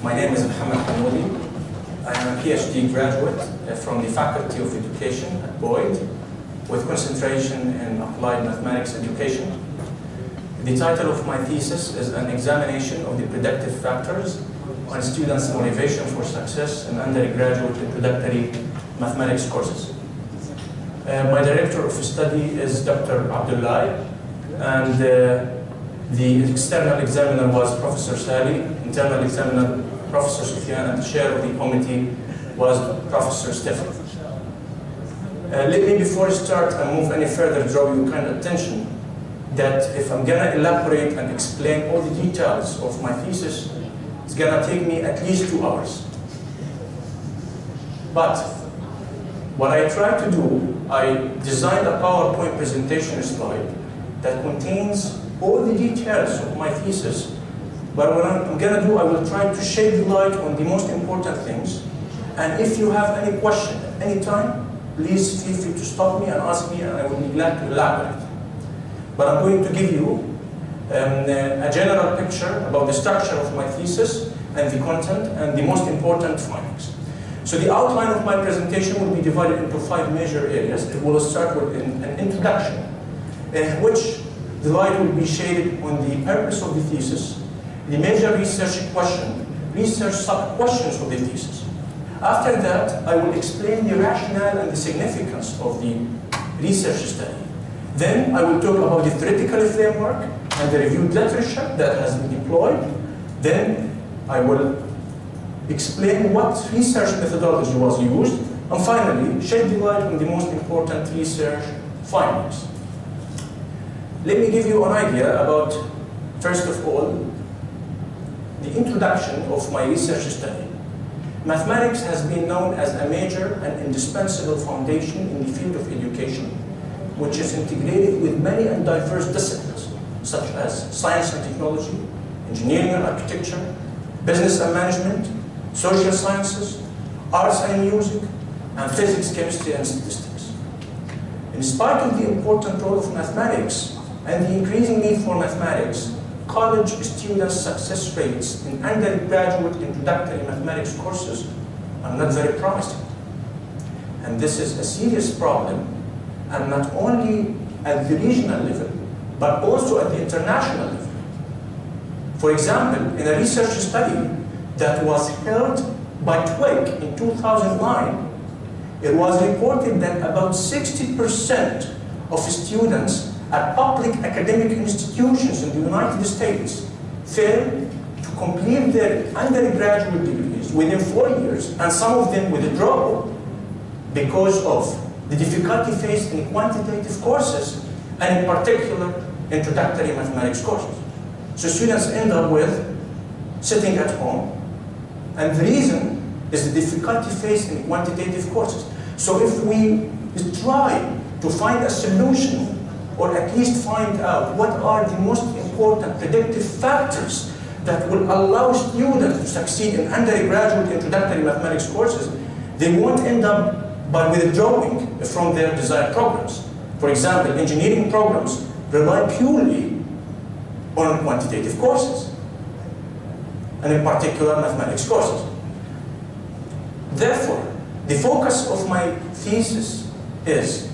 My name is Mohamad Hammoudi. I am a PhD graduate from the Faculty of Education at Boyd with concentration in Applied Mathematics Education. The title of my thesis is an examination of the predictive factors on students' motivation for success in undergraduate introductory mathematics courses. My director of study is Dr. Abdullah, and the external examiner was Professor Sali, internal examiner Professor Sufyan, and the chair of the committee was Professor Stefan. Let me, before I start and move any further, draw your kind attention that if I'm going to elaborate and explain all the details of my thesis, it's going to take me at least 2 hours. But what I try to do, I designed a PowerPoint presentation slide that contains all the details of my thesis. But what I'm going to do, I will try to shed the light on the most important things. And if you have any question at any time, please feel free to stop me and ask me, and I will be glad to elaborate. But I'm going to give you a general picture about the structure of my thesis and the content and the most important findings. So the outline of my presentation will be divided into 5 major areas. It will start with an introduction, in which the light will be shaded on the purpose of the thesis, the major research sub-questions of the thesis. After that, I will explain the rationale and the significance of the research study. Then I will talk about the theoretical framework and the reviewed literature that has been deployed. Then I will explain what research methodology was used, and finally shed the light on the most important research findings. Let me give you an idea about, first of all, the introduction of my research study. Mathematics has been known as a major and indispensable foundation in the field of education, which is integrated with many and diverse disciplines, such as science and technology, engineering and architecture, business and management, social sciences, arts and music, and physics, chemistry, and statistics. In spite of the important role of mathematics and the increasing need for mathematics, college students' success rates in undergraduate introductory mathematics courses are not very promising. And this is a serious problem, and not only at the regional level, but also at the international level. For example, in a research study that was held by TWIG in 2009, it was reported that about 60% of students at public academic institutions in the United States failed to complete their undergraduate degrees within 4 years, and some of them withdrew because of the difficulty faced in quantitative courses, and in particular, introductory mathematics courses. So students end up with sitting at home, and the reason is the difficulty faced in quantitative courses. So if we try to find a solution, or at least find out what are the most important predictive factors that will allow students to succeed in undergraduate introductory mathematics courses, they won't end up by withdrawing from their desired programs. For example, engineering programs rely purely on quantitative courses, and in particular mathematics courses. Therefore, the focus of my thesis is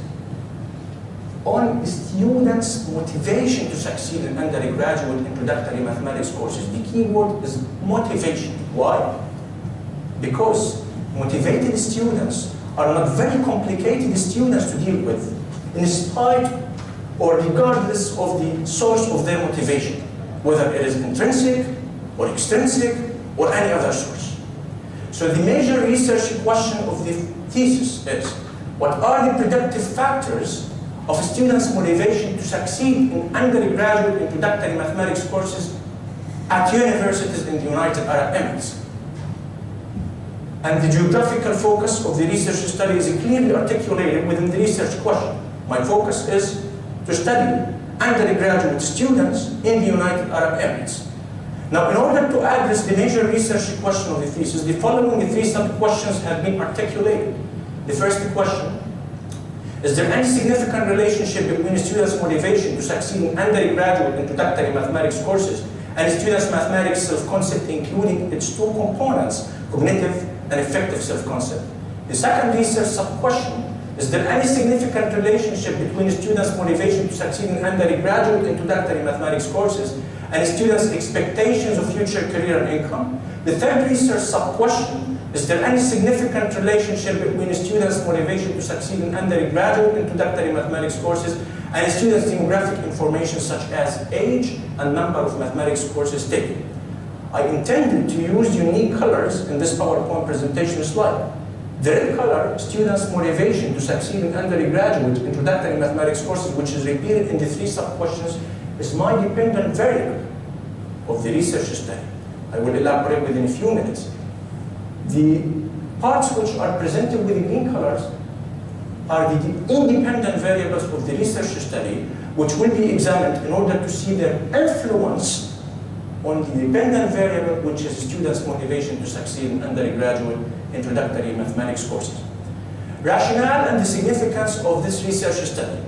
on students' motivation to succeed in undergraduate introductory mathematics courses. The key word is motivation. Why? Because motivated students are not very complicated students to deal with, in spite or regardless of the source of their motivation, whether it is intrinsic or extrinsic or any other source. So the major research question of the thesis is, what are the predictive factors of students' motivation to succeed in undergraduate introductory mathematics courses at universities in the United Arab Emirates? And the geographical focus of the research study is clearly articulated within the research question. My focus is to study undergraduate students in the United Arab Emirates. Now, in order to address the major research question of the thesis, the following 3 sub-questions have been articulated. The first question: is there any significant relationship between students' motivation to succeed in undergraduate introductory mathematics courses and students' mathematics self-concept, including its two components, cognitive and effective self-concept. The second research sub-question, is there any significant relationship between students' motivation to succeed in undergraduate introductory mathematics courses and students' expectations of future career and income? The third research sub-question, is there any significant relationship between students' motivation to succeed in undergraduate introductory mathematics courses and students' demographic information such as age and number of mathematics courses taken? I intended to use unique colors in this PowerPoint presentation slide. The red color, students' motivation to succeed in undergraduate introductory mathematics courses, which is repeated in the three sub-questions, is my dependent variable of the research study. I will elaborate within a few minutes. The parts which are presented with the green colors are the independent variables of the research study, which will be examined in order to see their influence on the dependent variable, which is students' motivation to succeed in undergraduate introductory mathematics courses. Rationale and the significance of this research study.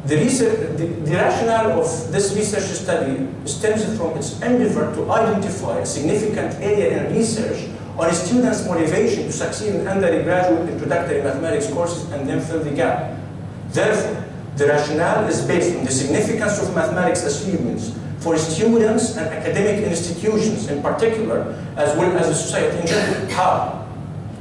The rationale of this research study stems from its endeavor to identify a significant area in research on students' motivation to succeed in undergraduate introductory mathematics courses and then fill the gap. Therefore, the rationale is based on the significance of mathematics achievements for students and academic institutions in particular, as well as the society in general. How?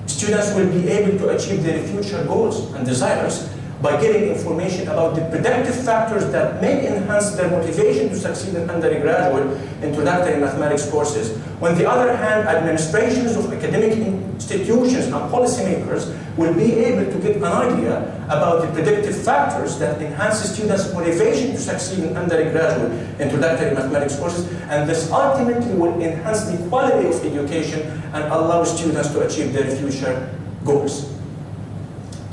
Students will be able to achieve their future goals and desires by getting information about the predictive factors that may enhance their motivation to succeed in undergraduate introductory mathematics courses. On the other hand, administrations of academic institutions and policymakers will be able to get an idea about the predictive factors that enhance students' motivation to succeed in undergraduate introductory mathematics courses, and this ultimately will enhance the quality of education and allow students to achieve their future goals.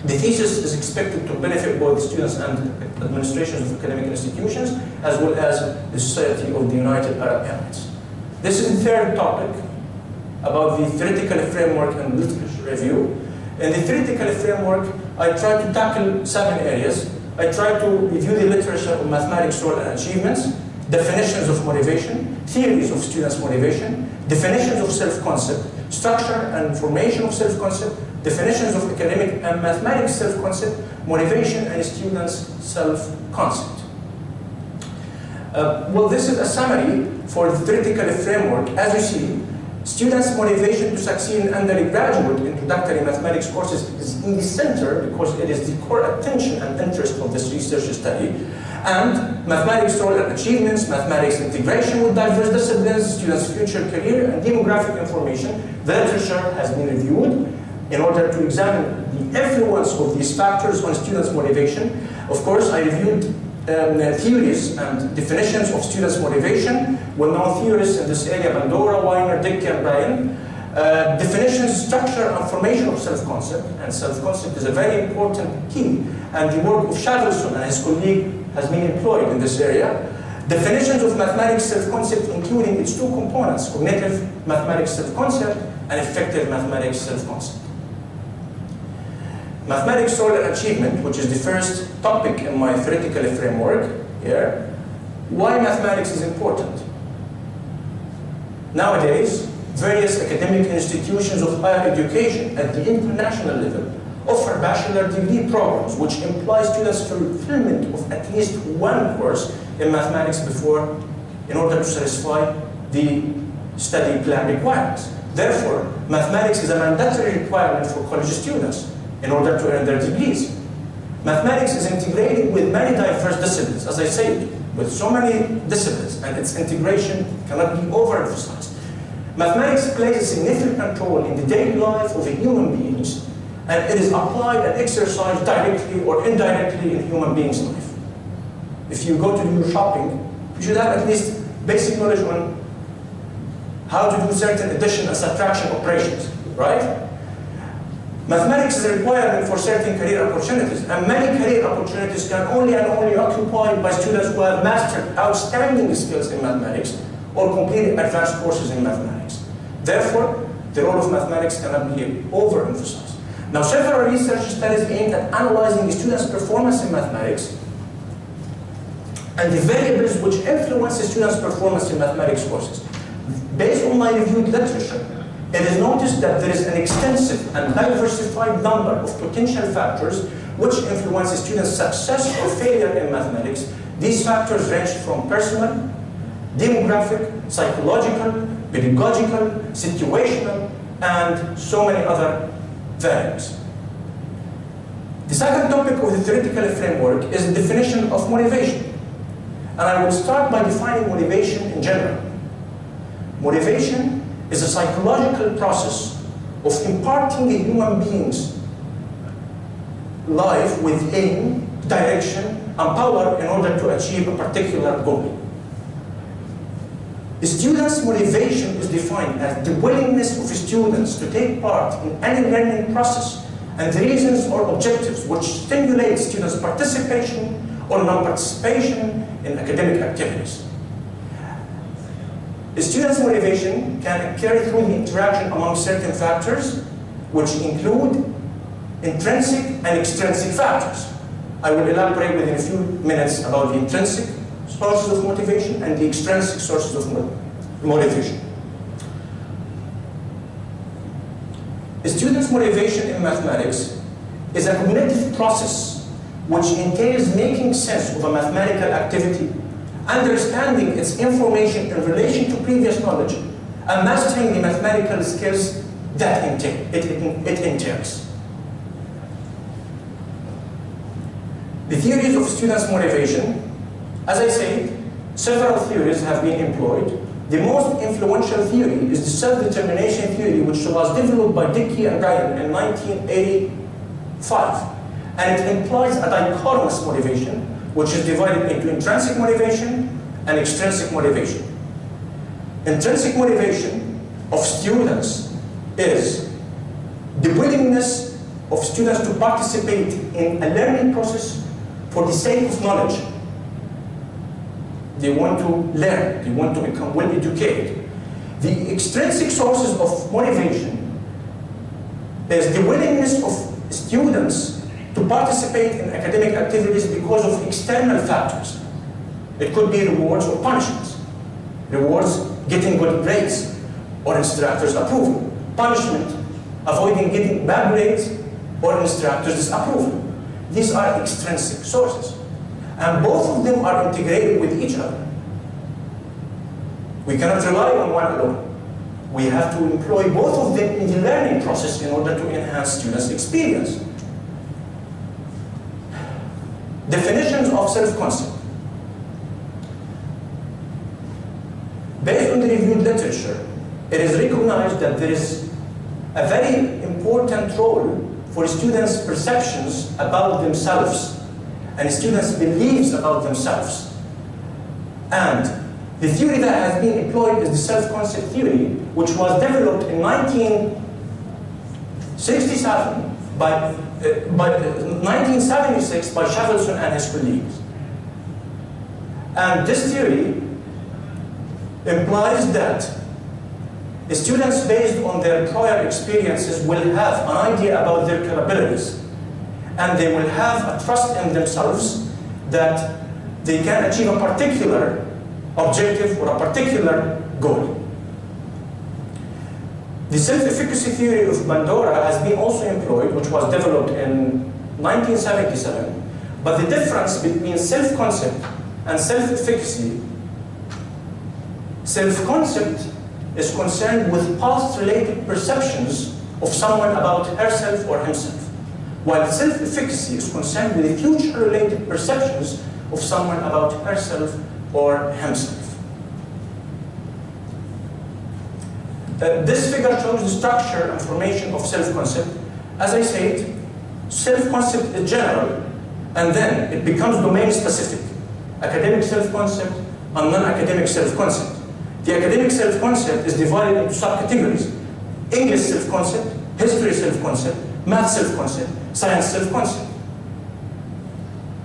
The thesis is expected to benefit both students and administrations of academic institutions, as well as the Society of the United Arab Emirates. This is the third topic about the theoretical framework and literature review. In the theoretical framework, I try to tackle 7 areas. I try to review the literature of mathematics, role and achievements, definitions of motivation, theories of students' motivation, definitions of self-concept, structure and formation of self-concept, definitions of academic and mathematics self-concept, motivation and students' self-concept. Well, this is a summary for the theoretical framework. As you see, students' motivation to succeed in undergraduate introductory mathematics courses is in the center because it is the core attention and interest of this research study. And mathematics role and achievements, mathematics integration with diverse disciplines, students' future career, and demographic information. The literature has been reviewed in order to examine the influence of these factors on students' motivation. Of course, I reviewed theories and definitions of students' motivation, well-known theorists in this area, Bandura, Weiner, Dick, and Bryan. Definitions, structure, and formation of self-concept, and self-concept is a very important key, and the work of Shavelson and his colleague has been employed in this area. Definitions of mathematics self-concept, including its two components, cognitive mathematics self-concept and effective mathematics self-concept. Mathematics role and achievement, which is the first topic in my theoretical framework here. Why mathematics is important? Nowadays, various academic institutions of higher education at the international level offer bachelor degree programs which imply students' fulfillment of at least one course in mathematics in order to satisfy the study plan requirements. Therefore, mathematics is a mandatory requirement for college students in order to earn their degrees. Mathematics is integrated with many diverse disciplines, as I said, with so many disciplines, and its integration cannot be overemphasized. Mathematics plays a significant role in the daily life of human beings, and it is applied and exercised directly or indirectly in human beings' life. If you go to do shopping, you should have at least basic knowledge on how to do certain addition and subtraction operations, right? Mathematics is a requirement for certain career opportunities, and many career opportunities can only occupied by students who have mastered outstanding skills in mathematics or completed advanced courses in mathematics. Therefore, the role of mathematics cannot be overemphasized. Now, several research studies aimed at analyzing the students' performance in mathematics and the variables which influence the students' performance in mathematics courses. Based on my reviewed literature, it is noticed that there is an extensive and diversified number of potential factors which influence the students' success or failure in mathematics. These factors range from personal, demographic, psychological, pedagogical, situational, and so many other variables. The second topic of the theoretical framework is the definition of motivation. And I will start by defining motivation in general. Motivation is a psychological process of imparting a human being's life with aim, direction, and power in order to achieve a particular goal. The student's motivation is defined as the willingness of students to take part in any learning process and the reasons or objectives which stimulate students' participation or non-participation in academic activities. The student's motivation can occur through the interaction among certain factors, which include intrinsic and extrinsic factors. I will elaborate within a few minutes about the intrinsic sources of motivation and the extrinsic sources of motivation. A student's motivation in mathematics is a cognitive process which entails making sense of a mathematical activity, understanding its information in relation to previous knowledge, and mastering the mathematical skills that it entails. The theories of students' motivation, as I said, several theories have been employed. The most influential theory is the self-determination theory, which was developed by Dickey and Ryan in 1985. And it implies a dichotomous motivation, which is divided into intrinsic motivation and extrinsic motivation. Intrinsic motivation of students is the willingness of students to participate in a learning process for the sake of knowledge. They want to learn, they want to become well-educated. The extrinsic sources of motivation is the willingness of students to participate in academic activities because of external factors. It could be rewards or punishments. Rewards, getting good grades or instructors' approval. Punishment, avoiding getting bad grades or instructors' disapproval. These are extrinsic sources. And both of them are integrated with each other. We cannot rely on one alone. We have to employ both of them in the learning process in order to enhance students' experience. Definitions of self-concept. Based on the reviewed literature, it is recognized that there is a very important role for students' perceptions about themselves and students' beliefs about themselves. And the theory that has been employed is the self-concept theory, which was developed in 1967 by 1976 by Shavelson and his colleagues. And this theory implies that the students, based on their prior experiences, will have an idea about their capabilities, and they will have a trust in themselves that they can achieve a particular objective or a particular goal. The self-efficacy theory of Bandura has been also employed, which was developed in 1977, but the difference between self-concept and self-efficacy, self-concept is concerned with past-related perceptions of someone about herself or himself, while self-efficacy is concerned with the future-related perceptions of someone about herself or himself. This figure shows the structure and formation of self-concept. As I said, self-concept is general, and then it becomes domain-specific. Academic self-concept and non-academic self-concept. The academic self-concept is divided into subcategories: English self-concept, history self-concept, math self-concept, science self-concept.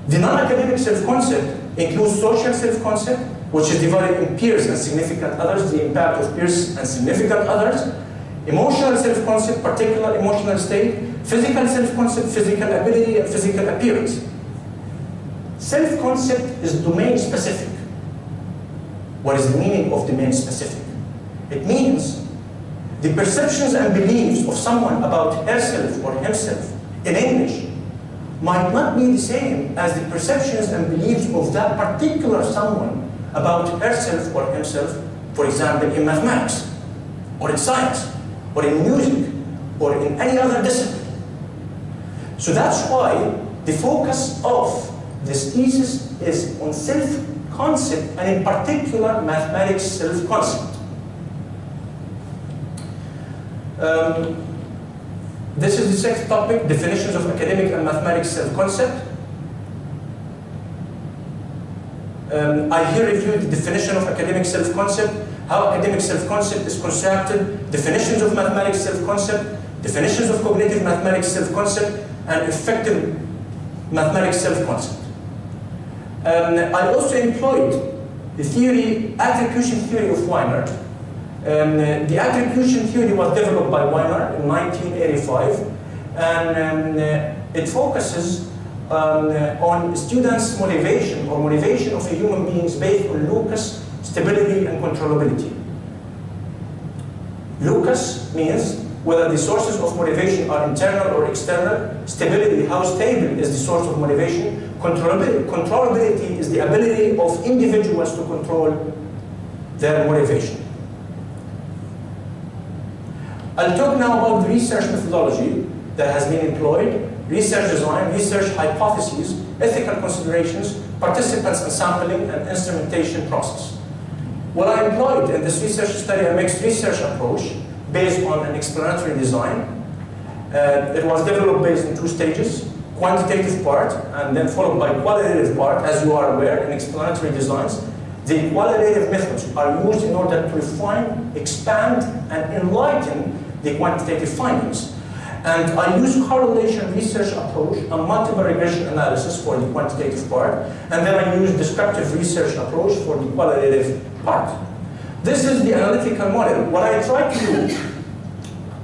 The non-academic self-concept includes social self-concept, which is divided in peers and significant others, the impact of peers and significant others, emotional self-concept, particular emotional state, physical self-concept, physical ability, and physical appearance. Self-concept is domain-specific. What is the meaning of domain-specific? It means the perceptions and beliefs of someone about herself or himself in English might not be the same as the perceptions and beliefs of that particular someone about herself or himself, for example, in mathematics, or in science, or in music, or in any other discipline. So that's why the focus of this thesis is on self-concept, and in particular, mathematics self-concept. This is the sixth topic, definitions of academic and mathematics self-concept. I here review the definition of academic self-concept, how academic self-concept is constructed, definitions of mathematics self-concept, definitions of cognitive mathematics self-concept, and effective mathematics self-concept. I also employed the theory, attribution theory of Weiner. The attribution theory was developed by Weiner in 1985, and it focuses on students' motivation, or motivation of human beings based on locus, stability, and controllability. Locus means whether the sources of motivation are internal or external. Stability, how stable is the source of motivation. Controllability is the ability of individuals to control their motivation. I'll talk now about the research methodology that has been employed, research design, research hypotheses, ethical considerations, participants and sampling, and instrumentation process. What I employed in this research study, a mixed research approach based on an explanatory design. It was developed based on two stages, quantitative part and then followed by qualitative part. As you are aware, in explanatory designs, the qualitative methods are used in order to refine, expand, and enlighten the quantitative findings. And I use correlation research approach and multiple regression analysis for the quantitative part, and then I use descriptive research approach for the qualitative part. This is the analytical model. What I try to do,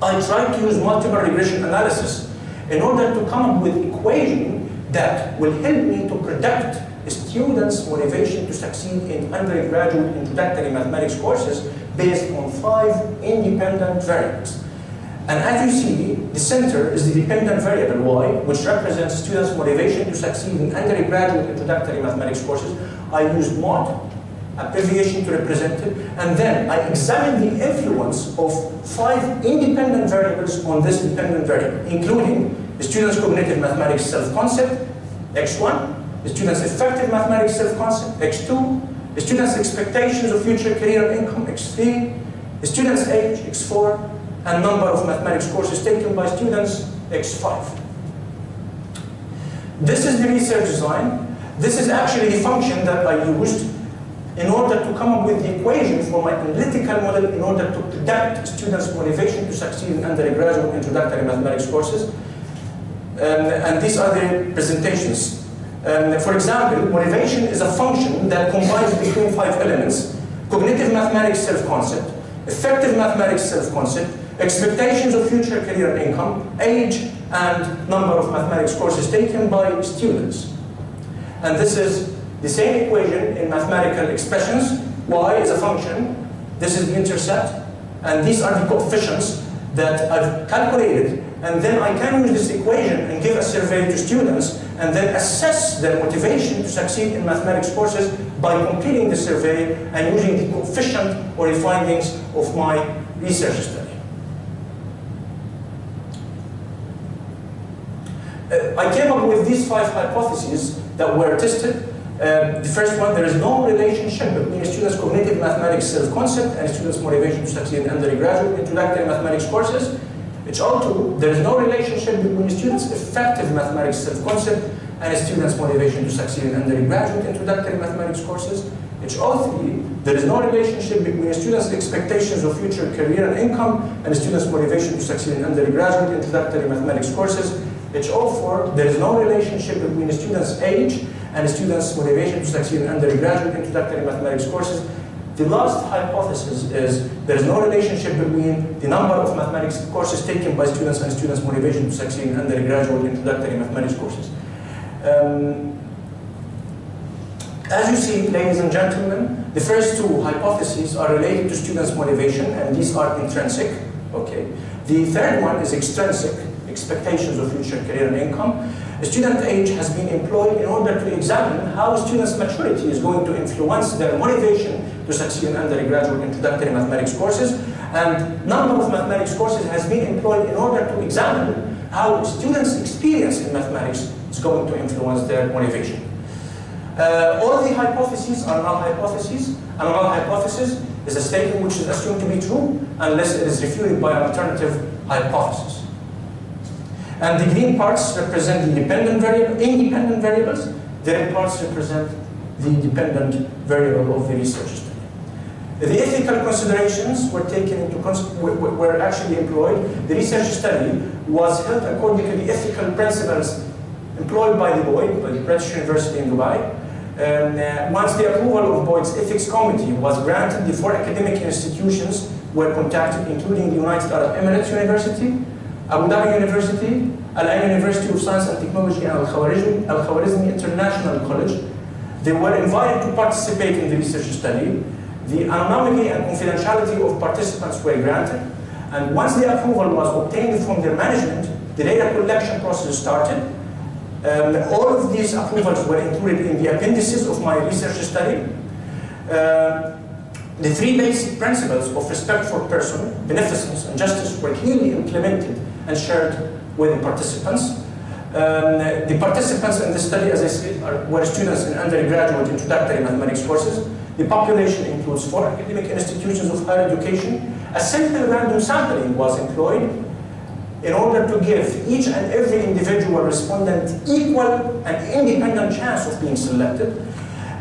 I try to use multiple regression analysis in order to come up with equation that will help me to predict students' motivation to succeed in undergraduate introductory mathematics courses based on 5 independent variables. And as you see, the center is the dependent variable y, which represents students' motivation to succeed in undergraduate introductory mathematics courses. I used mod, abbreviation to represent it, and then I examined the influence of 5 independent variables on this dependent variable, including the students' cognitive mathematics self-concept, x1, the students' effective mathematics self-concept, x2, the students' expectations of future career and income, x3, the students' age, x4, and number of mathematics courses taken by students, x5. This is the research design. This is actually the function that I used in order to come up with the equation for my analytical model in order to predict students' motivation to succeed in undergraduate introductory mathematics courses. And these are the presentations. For example, motivation is a function that combines between 5 elements: cognitive mathematics self-concept, effective mathematics self-concept, expectations of future career and income, age, and number of mathematics courses taken by students. And this is the same equation in mathematical expressions. Y is a function, this is the intercept, and these are the coefficients that I've calculated. And then I can use this equation and give a survey to students and then assess their motivation to succeed in mathematics courses by completing the survey and using the coefficient or the findings of my research study. I came up with these 5 hypotheses that were tested. The first one, there is no relationship between a student's cognitive mathematics self-concept and a student's motivation to succeed in undergraduate introductory mathematics courses. H02, there is no relationship between a student's effective mathematics self-concept and a student's motivation to succeed in undergraduate introductory mathematics courses. H03, there is no relationship between a student's expectations of future career and income and a student's motivation to succeed in undergraduate introductory mathematics courses. H04, there is no relationship between a student's age and a student's motivation to succeed in undergraduate introductory mathematics courses. The last hypothesis is there is no relationship between the number of mathematics courses taken by students and students' motivation to succeed in undergraduate introductory mathematics courses. As you see, ladies and gentlemen, the first two hypotheses are related to students' motivation, and these are intrinsic. Okay. The third one is extrinsic, expectations of future career and income. Student age has been employed in order to examine how students' maturity is going to influence their motivation to succeed in undergraduate introductory mathematics courses. And number of mathematics courses has been employed in order to examine how students' experience in mathematics is going to influence their motivation. All the hypotheses are null hypotheses. A null hypothesis is a statement which is assumed to be true unless it is refuted by an alternative hypothesis. And the green parts represent the independent variables. The red parts represent the dependent variable of the research study. The ethical considerations were were actually employed. The research study was held according to the ethical principles employed by the Boyd, by the British University in Dubai. Once the approval of Boyd's ethics committee was granted, the 4 academic institutions were contacted, including the United Arab Emirates University, Abu Dhabi University, Al-Ain University of Science and Technology, and Al-Khwarizmi International College. They were invited to participate in the research study. The anonymity and confidentiality of participants were granted. And once the approval was obtained from their management, the data collection process started. All of these approvals were included in the appendices of my research study. The 3 basic principles of respect for person, beneficence, and justice were clearly implemented and shared with the participants. The participants in the study, as I said, were students in undergraduate introductory mathematics courses. The population includes 4 academic institutions of higher education. A simple random sampling was employed in order to give each and every individual respondent equal and independent chance of being selected.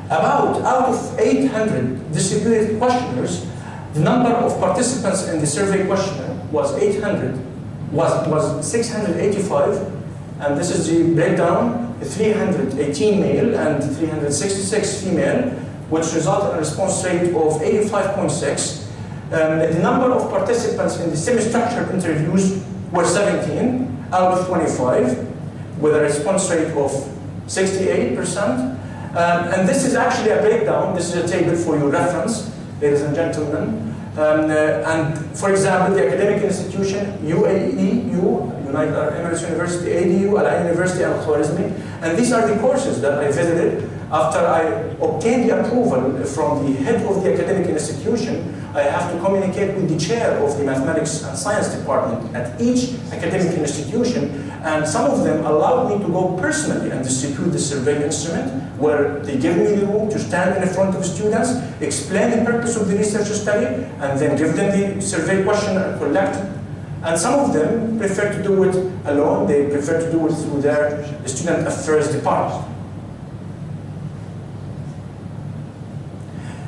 Out of 800 distributed questionnaires, the number of participants in the survey questionnaire was 685, and this is the breakdown: 318 male and 366 female, which resulted in a response rate of 85.6. The number of participants in the semi-structured interviews were 17 out of 25, with a response rate of 68%. And this is actually a breakdown. This is a table for your reference, ladies and gentlemen. And for example, the academic institution, UAEU, United Arab Emirates University, ADU, Al-Ain University, and Al-Khwarizmi. And these are the courses that I visited. After I obtained the approval from the head of the academic institution, I have to communicate with the chair of the mathematics and science department at each academic institution, and some of them allowed me to go personally and distribute the survey instrument, where they give me the room to stand in front of students, explain the purpose of the research study, and then give them the survey question and collect it. And some of them prefer to do it alone. They prefer to do it through their student affairs department.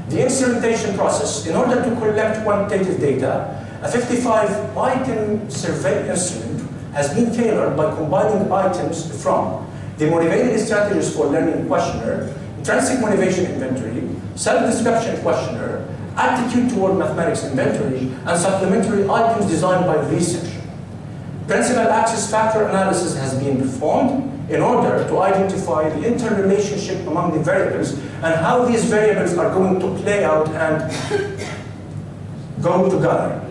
The instrumentation process, in order to collect quantitative data, a 55-item survey instrument has been tailored by combining items from the motivated strategies for learning questionnaire, intrinsic motivation inventory, self-description questionnaire, attitude toward mathematics inventory, and supplementary items designed by the researcher. Principal access factor analysis has been performed in order to identify the interrelationship among the variables and how these variables are going to play out and go together.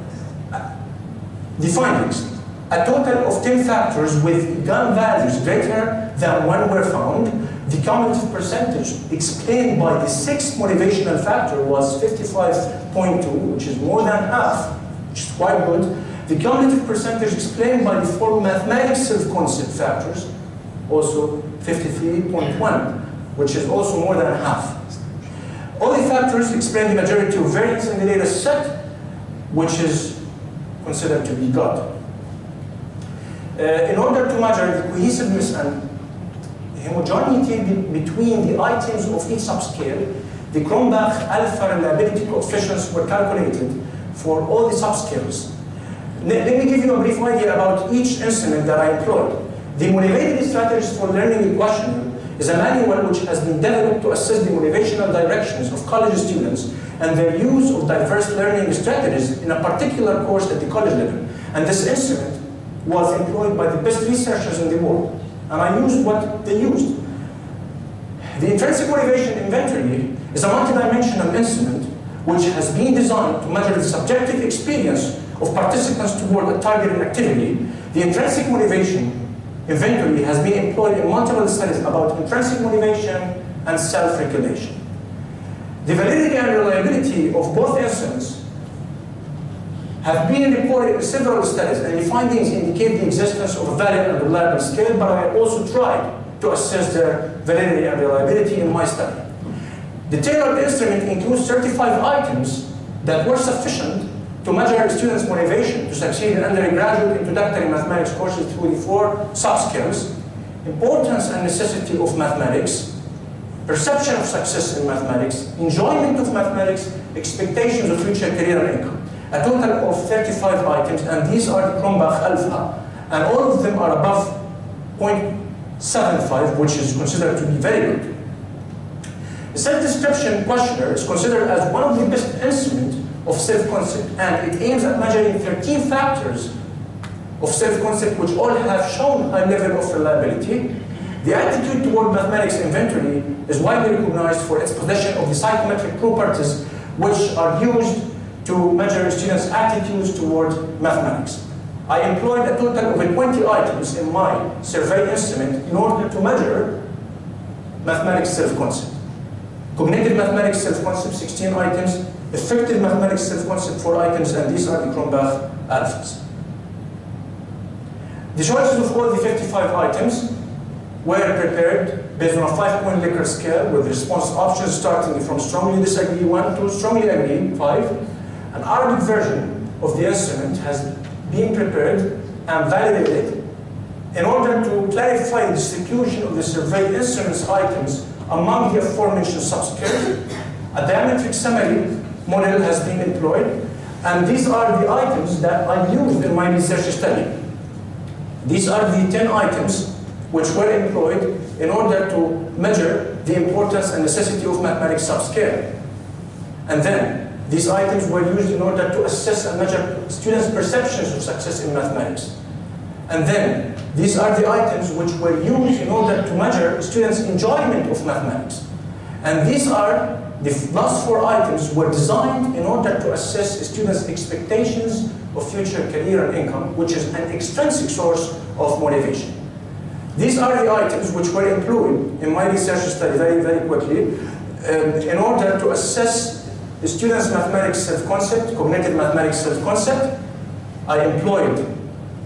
The findings: a total of 10 factors with gun values greater than 1 were found. The cumulative percentage explained by the 6th motivational factor was 55.2, which is more than half, which is quite good. The cumulative percentage explained by the 4 mathematics self-concept factors, also 53.1, which is also more than half. All the factors explain the majority of variance in the data set, which is considered to be good. In order to measure the cohesiveness and homogeneity between the items of each subscale, the Cronbach alpha reliability coefficients were calculated for all the subscales. Let me give you a brief idea about each instrument that I employed. The motivated strategies for learning the questionnaire is a manual which has been developed to assess the motivational directions of college students and their use of diverse learning strategies in a particular course at the college level. And this instrument was employed by the best researchers in the world. And I used what they used. The intrinsic motivation inventory is a multidimensional instrument which has been designed to measure the subjective experience of participants toward a targeted activity. The intrinsic motivation inventory has been employed in multiple studies about intrinsic motivation and self-regulation. The validity and reliability of both instruments have been reported in several studies, and the findings indicate the existence of a valid and reliable scale, but I also tried to assess their validity and reliability in my study. The tailored instrument includes 35 items that were sufficient to measure students' motivation to succeed in undergraduate introductory mathematics courses through the 4 sub-skills: importance and necessity of mathematics, perception of success in mathematics, enjoyment of mathematics, expectations of future career and income. A total of 35 items, and these are the Cronbach alpha, and all of them are above 0.75, which is considered to be very good. The self-description questionnaire is considered as one of the best instruments of self-concept, and it aims at measuring 13 factors of self-concept which all have shown high level of reliability. The attitude toward mathematics inventory is widely recognized for its possession of the psychometric properties which are used to measure students' attitudes toward mathematics. I employed a total of 20 items in my survey instrument in order to measure mathematics self-concept. Cognitive mathematics self-concept, 16 items. Effective mathematics self-concept, 4 items, and these are the Cronbach alphas. The choices of all the 55 items were prepared based on a 5-point Likert scale with response options starting from strongly disagree 1 to strongly agree 5. An Arabic version of the instrument has been prepared and validated in order to clarify the distribution of the survey instrument's items among the aforementioned subscales. A diametric summary model has been employed, and these are the items that I used in my research study. These are the 10 items which were employed in order to measure the importance and necessity of mathematics subscale. And then, these items were used in order to assess and measure students' perceptions of success in mathematics. And then, these are the items which were used in order to measure students' enjoyment of mathematics. And these are, the last 4 items were designed in order to assess students' expectations of future career and income, which is an extrinsic source of motivation. These are the items which were employed in my research study very, very quickly in order to assess the students' mathematics self-concept, cognitive mathematics self-concept. I employed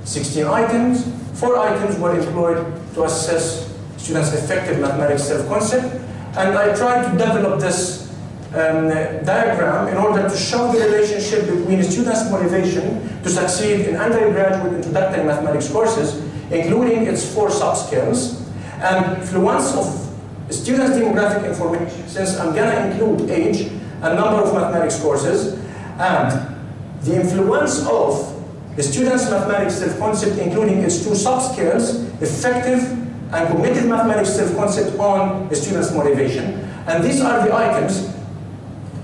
16 items. 4 items were employed to assess students' effective mathematics self-concept. And I tried to develop this diagram in order to show the relationship between students' motivation to succeed in undergraduate introductory mathematics courses, including its 4 subscales, and influence of students' demographic information, since I'm gonna include age and number of mathematics courses, and the influence of the students' mathematics self-concept, including its 2 subscales, effective and cognitive mathematics self-concept on the students' motivation. And these are the items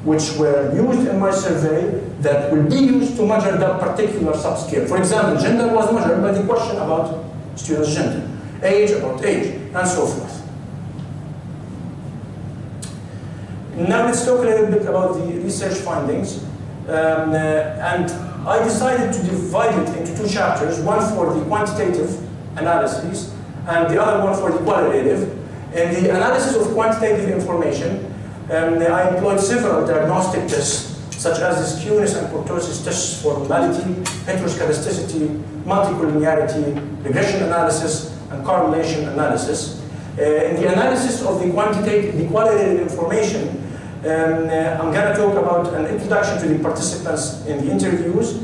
which were used in my survey that will be used to measure that particular subscale. For example, gender was measured by the question about students' gender, age about age, and so forth. Now let's talk a little bit about the research findings. And I decided to divide it into 2 chapters, one for the quantitative analysis and the other one for the qualitative. In the analysis of quantitative information, I employed several diagnostic tests, such as the skewness and kurtosis tests for normality, heteroscedasticity, multicollinearity, regression analysis, and correlation analysis. In the analysis of the qualitative information, I'm going to talk about an introduction to the participants in the interviews,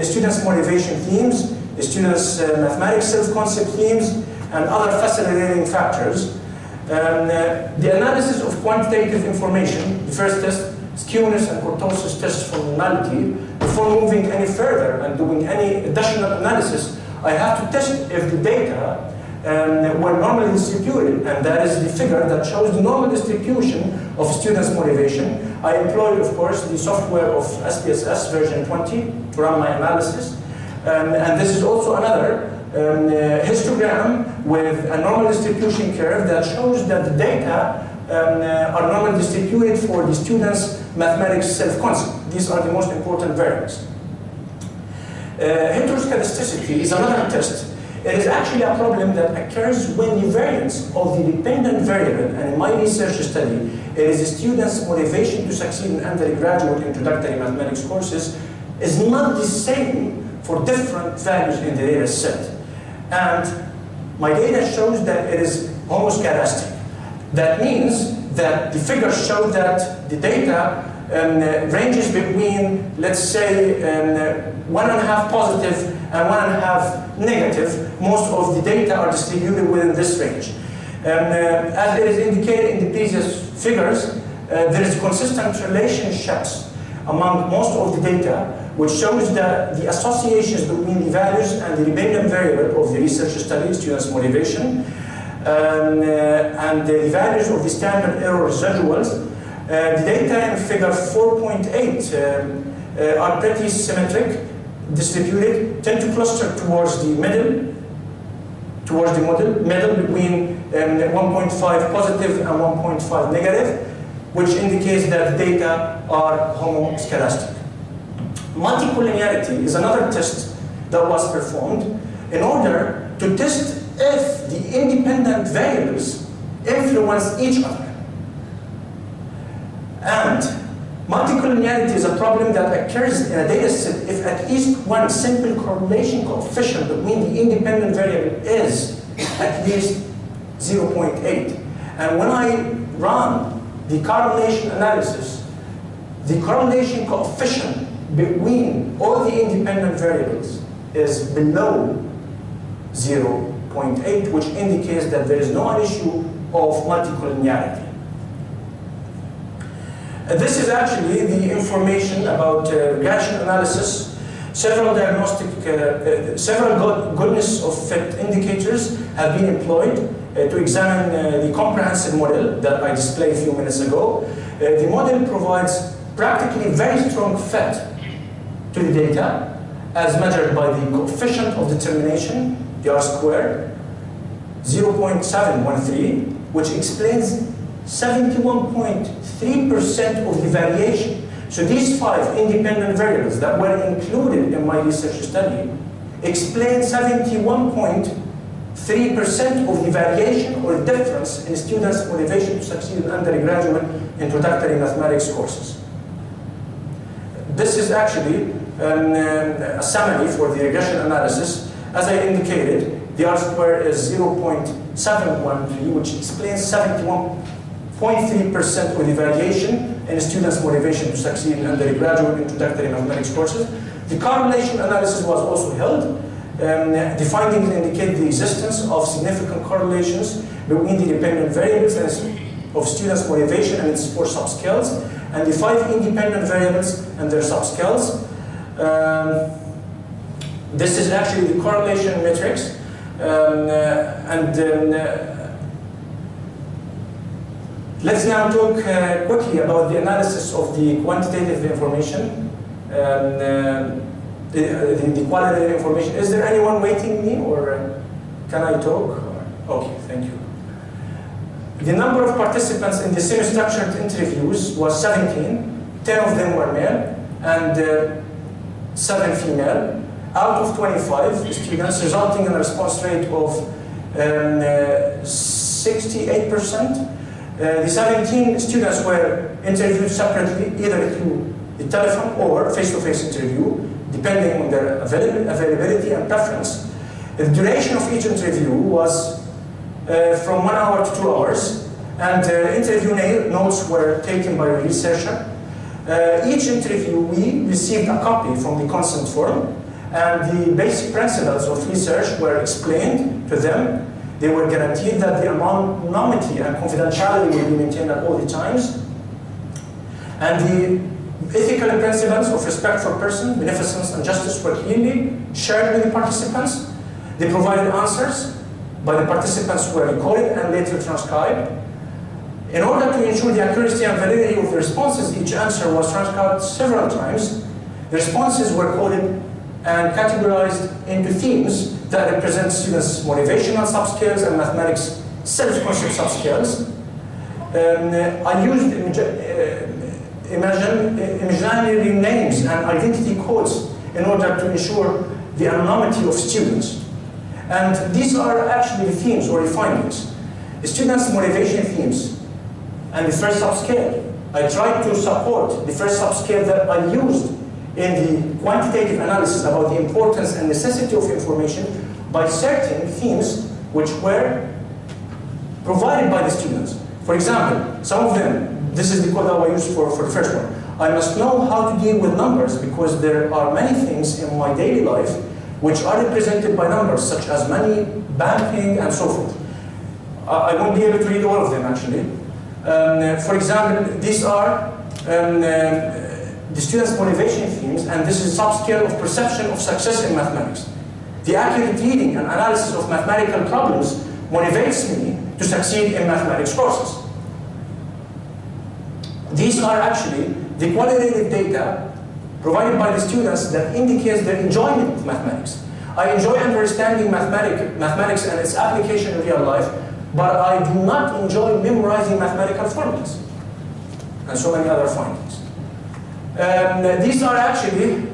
students' motivation themes, students' mathematics self-concept themes, and other facilitating factors. The analysis of quantitative information, the first test, skewness and kurtosis tests for normality. Before moving any further and doing any additional analysis, I have to test if the data were normally distributed, and that is the figure that shows the normal distribution of students' motivation. I employed, of course, the software of SPSS version 20 to run my analysis, and this is also another histogram with a normal distribution curve that shows that the data are normally distributed for the students' mathematics self-concept. These are the most important variables. Heteroscedasticity is another test. It is actually a problem that occurs when the variance of the dependent variable, and in my research study, it is the students' motivation to succeed in undergraduate introductory mathematics courses, is not the same for different values in the data set. And my data shows that it is homoscedastic. That means that the figures show that the data ranges between, let's say, 1.5 positive and 1.5 negative. Most of the data are distributed within this range. As it is indicated in the previous figures, there is consistent relationships among most of the data, which shows that the associations between the values and the dependent variable of the research study, students' motivation, and the values of the standard error residuals. The data in figure 4.8 are pretty symmetric, distributed, tend to cluster towards the middle, middle between 1.5 positive and 1.5 negative, which indicates that the data are homoscedastic. Multicollinearity is another test that was performed in order to test if the independent variables influence each other. And multicollinearity is a problem that occurs in a data set if at least one simple correlation coefficient between the independent variable is at least 0.8. And when I run the correlation analysis, the correlation coefficient between all the independent variables is below 0.8, which indicates that there is no issue of multicollinearity. This is actually the information about regression analysis. Several goodness of fit indicators have been employed to examine the comprehensive model that I displayed a few minutes ago. The model provides practically very strong fit to the data as measured by the coefficient of determination, the R-squared, 0.713, which explains 71.3% of the variation. So these 5 independent variables that were included in my research study explain 71.3% of the variation or difference in students' motivation to succeed in undergraduate introductory mathematics courses. This is actually a summary for the regression analysis. As I indicated, the R-squared is 0.713, which explains 71.3% of the variation in students' motivation to succeed in undergraduate introductory mathematics courses. The correlation analysis was also held. The findings indicate the existence of significant correlations between the dependent variables of students' motivation and its 4 subscales, and the 5 independent variables and their subscales. This is actually the correlation matrix. Let's now talk quickly about the analysis of the quantitative information, the qualitative information. Is there anyone waiting me, or can I talk? Okay, thank you. The number of participants in the semi-structured interviews was 17. 10 of them were male and 7 female. Out of 25 students, resulting in a response rate of 68%. The 17 students were interviewed separately, either through the telephone or face-to-face interview, depending on their availability and preference. The duration of each interview was from 1 hour to 2 hours, and interview notes were taken by a researcher. Each interviewee received a copy from the consent form, and the basic principles of research were explained to them. They were guaranteed that the anonymity and confidentiality will be maintained at all the times. And the ethical principles of respect for person, beneficence, and justice were clearly shared with the participants. They provided answers by the participants who were recorded and later transcribed. In order to ensure the accuracy and validity of the responses, each answer was transcribed several times. The responses were coded and categorized into themes that represent students' motivational subskills and mathematics self-concept subskills. I used imaginary names and identity codes in order to ensure the anonymity of students. And these are actually the themes or the findings. The students' motivation themes and the first subscale. I tried to support the first subscale that I used in the quantitative analysis about the importance and necessity of information by certain themes which were provided by the students. For example, some of them, this is the code that I used for the first one. I must know how to deal with numbers because there are many things in my daily life which are represented by numbers, such as money, banking, and so forth. I won't be able to read all of them, actually. For example, these are the students' motivation themes, and this is subscale of perception of success in mathematics. The accurate reading and analysis of mathematical problems motivates me to succeed in mathematics courses. These are actually the qualitative data provided by the students that indicates their enjoyment of mathematics. I enjoy understanding mathematics and its application in real life, but I do not enjoy memorizing mathematical formulas, and so many other findings. These are actually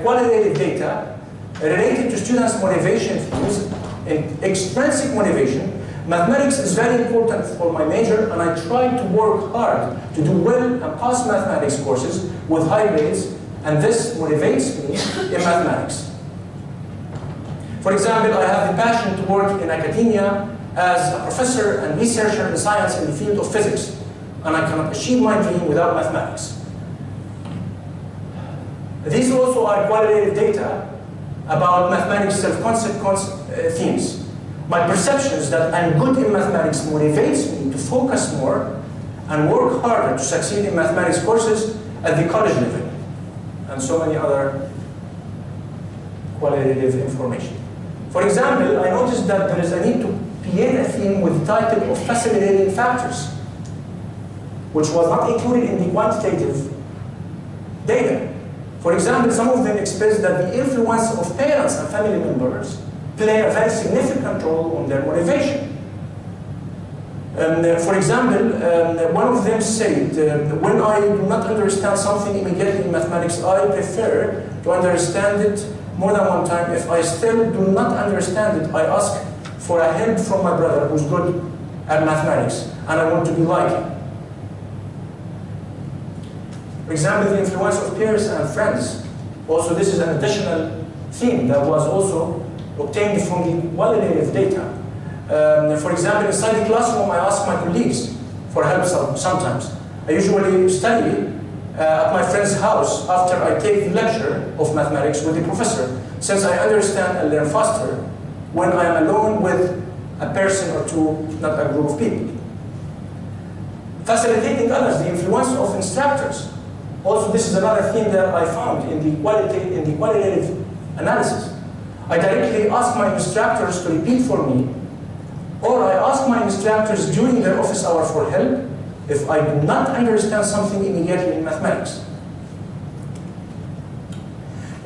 qualitative data related to students' motivation themes. In extrinsic motivation, mathematics is very important for my major, and I try to work hard to do well and pass mathematics courses with high grades, and this motivates me in mathematics. For example, I have the passion to work in academia as a professor and researcher in science in the field of physics, and I cannot achieve my dream without mathematics. These also are qualitative data about mathematics self-concept themes. My perceptions that I'm good in mathematics motivates me to focus more and work harder to succeed in mathematics courses at the college level, and so many other qualitative information. For example, I noticed that there is a need to create a theme with the title of facilitating factors, which was not included in the quantitative data. For example, some of them express that the influence of parents and family members play a very significant role on their motivation. For example, one of them said, when I do not understand something immediately in mathematics, I prefer to understand it more than one time. If I still do not understand it, I ask for a help from my brother who's good at mathematics, and I want to be like him. For example, the influence of peers and friends. Also, this is an additional theme that was also obtained from the qualitative data. For example, inside the classroom, I ask my colleagues for help sometimes. I usually study at my friend's house after I take the lecture of mathematics with the professor, since I understand and learn faster when I am alone with a person or two, not a group of people. Facilitating others, the influence of instructors. Also, this is another theme that I found in the qualitative analysis. I directly ask my instructors to repeat for me, or I ask my instructors during their office hour for help if I do not understand something immediately in mathematics.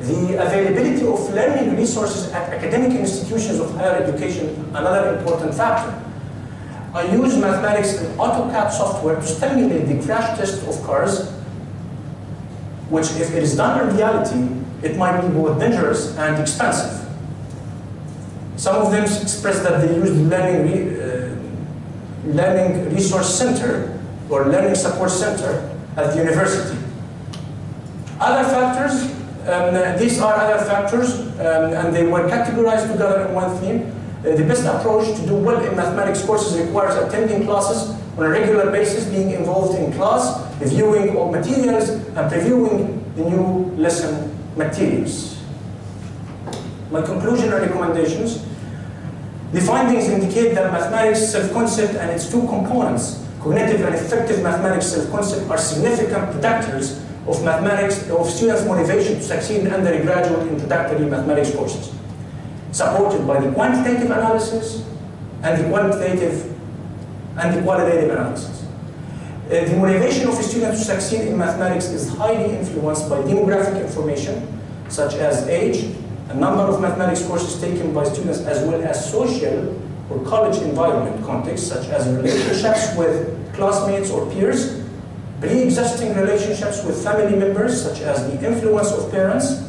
The availability of learning resources at academic institutions of higher education, another important factor. I use mathematics and AutoCAD software to stimulate the crash test of cars, which, if it is done in reality, it might be both dangerous and expensive. Some of them express that they use the learning resource center or learning support center at the university. Other factors, these are other factors, and they were categorized together in one theme. The best approach to do well in mathematics courses requires attending classes on a regular basis, being involved in class, reviewing all materials, and previewing the new lesson materials. My conclusion and recommendations. The findings indicate that mathematics self-concept and its two components, cognitive and effective mathematics self-concept, are significant predictors of students' motivation to succeed in undergraduate introductory mathematics courses, supported by the quantitative analysis and the qualitative analysis. The motivation of a student to succeed in mathematics is highly influenced by demographic information, such as age, a number of mathematics courses taken by students, as well as social or college environment context, such as relationships with classmates or peers, pre-existing relationships with family members, such as the influence of parents,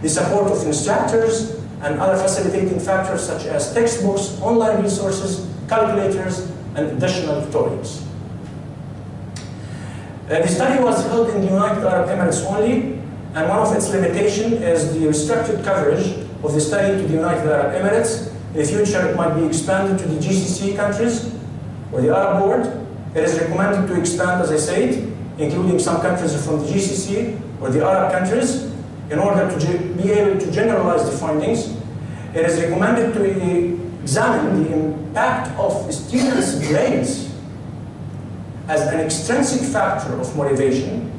the support of instructors, and other facilitating factors such as textbooks, online resources, calculators, and additional tutorials. The study was held in the United Arab Emirates only, and one of its limitations is the restricted coverage of the study to the United Arab Emirates. In the future, it might be expanded to the GCC countries or the Arab Board. It is recommended to expand, as I said, including some countries from the GCC or the Arab countries, in order to be able to generalize the findings. It is recommended to examine the impact of students' grades as an extrinsic factor of motivation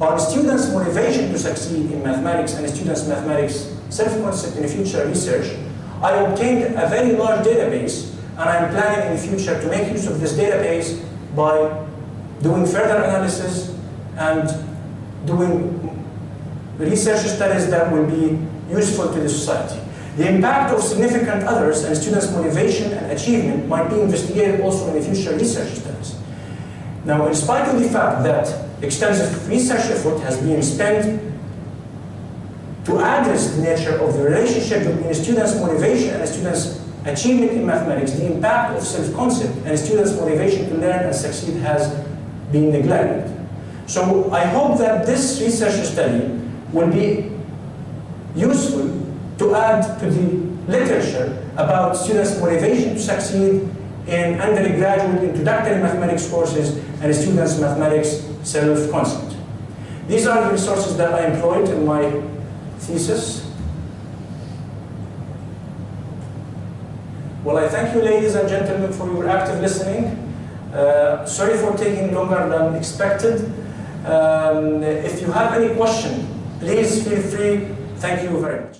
on students' motivation to succeed in mathematics and students' mathematics self-concept in future research. I obtained a very large database, and I am planning in the future to make use of this database by doing further analysis and doing research studies that will be useful to the society. The impact of significant others and students' motivation and achievement might be investigated also in the future research studies. Now, in spite of the fact that extensive research effort has been spent to address the nature of the relationship between students' motivation and students' achievement in mathematics, the impact of self-concept and students' motivation to learn and succeed has been neglected. So I hope that this research study will be useful to add to the literature about students' motivation to succeed in undergraduate introductory mathematics courses and students' mathematics self-concept. These are the resources that I employed in my thesis. Well, I thank you, ladies and gentlemen, for your active listening. Sorry for taking longer than expected. If you have any question, please feel free. Thank you very much.